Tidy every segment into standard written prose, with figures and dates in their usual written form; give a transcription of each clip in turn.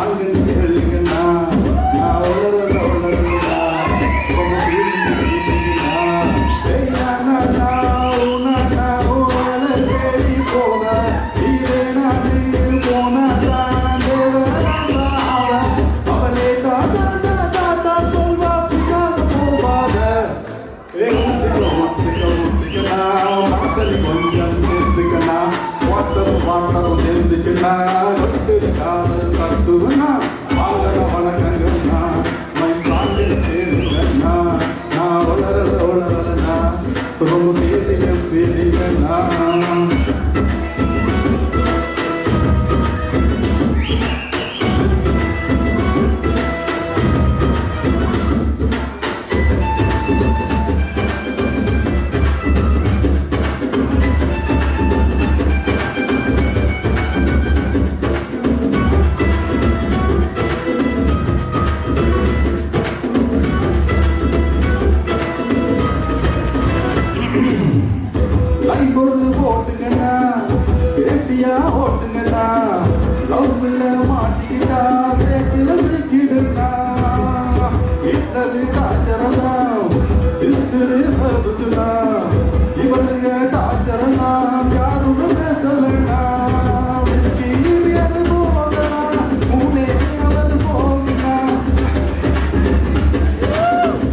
சாங்கன்னு கேளுங்கண்ணா நான் உளறலண்ணா ரொம்ப கேளுங்கண்ணா தேடி போக போனதான் அவளே தாத்தா சொல்வா பின்னால போவாத ஊத்துக்கண்ணா கொஞ்சம் சேர்த்துக்கண்ணா வாட்டரும் சேர்ந்துக்கண்ணா காதல் தத்துவனா வாங்கட வணக்கங்கண்ணா மை சாங்கில் கேளுங்கண்ணா நான் வளரலண்ணா ரொம்ப பேடிங்கண்ணா ஓட்டுங்கண்ணா சேட்டியா ஓட்டுங்கண்ணா லவ் இல்ல மாட்டிக்கிட்டா சேத்துல சிக்கிடுண்ணா இட்டது டாச்சரெல்லாம் இஸ்திரி பசுதுண்ணா இவளுங்க டாச்சரெல்லாம் யாரும் பேசலண்ணா விஸ்கி அது போகனா மூணே அவர் போகனா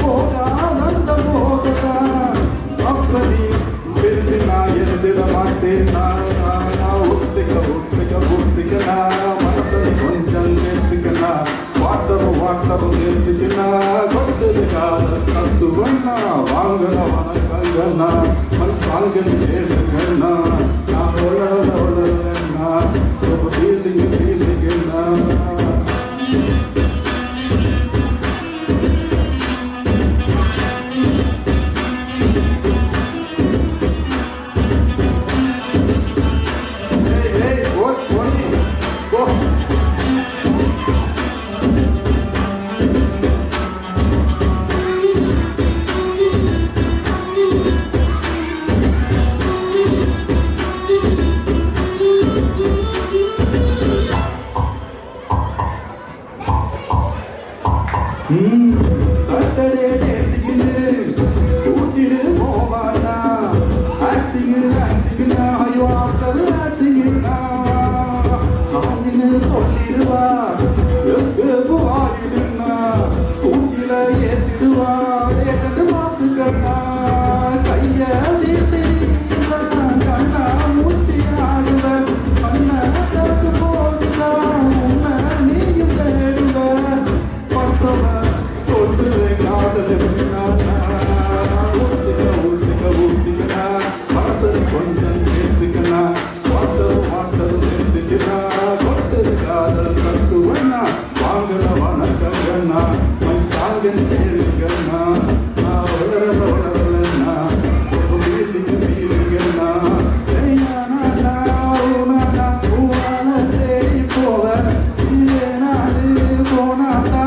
போகாதந்த போகனா அப்படி எழுதிட மாட்டேன் ஊத்திக்கண்ணா மனசனை கொஞ்சம் சேர்த்துக்கண்ணா வாட்டரும் சேர்த்துக்கண்ணா கொத்தது காதல் தத்துவண்ணா வாங்கல வணக்கங்கண்ணா மனசாங்கன்னு கேளுங்கண்ணா நான் வளரலண்ணா ரொம்ப ஃபீலிங்கண்ணா சட்டடே டேட்டிங்னு கூட்டிடு போவானா ஆக்டிங்னா ஐயோ ஆஃப்டர் ஆக்டிங்னா ஆன்னு சொல்லிடுவா எஸ்கேப்பு ஆயிடுனா ஸ்கூட்டில ஏத்திடுவா ஏட்டு பார்த்துக்கண்ணா கைய வீசி கண்ணா மூச்சி ஆடுவ கண்ண கணக்கு போடுதா உன்னை நீயும் தேடுவ சொல்லுவேன் காதல் ஊத்திக்கண்ணா மனசை கொஞ்சம் சேர்த்துக்கண்ணா வாட்டரும் சேர்த்துக்கண்ணா கொத்தது காதல் தத்துவண்ணா வாங்கல வணக்கங்கண்ணா மை சாங்கன் கேளுங்கண்ணா நான் வளரலண்ணா ஃபீலிங்கண்ணா தேடி போவ போனாதா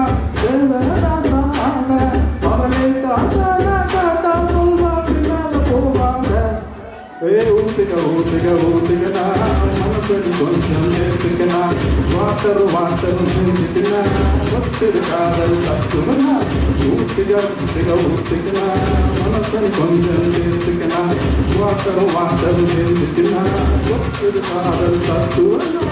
ஊத்துக்கண்ணா மனசனி கொஞ்சம் சேர்த்துக்கண்ணா வாட்டரும் சேர்த்துக்கண்ணா கொத்தது காதல் தத்துவண்ணா ஊத்துக்கண்ணா மனசனி கொஞ்சம் சேர்த்துக்கண்ணா வாட்டரும் சேர்த்துக்கண்ணா கொத்தது காதல் தத்துவண்ணா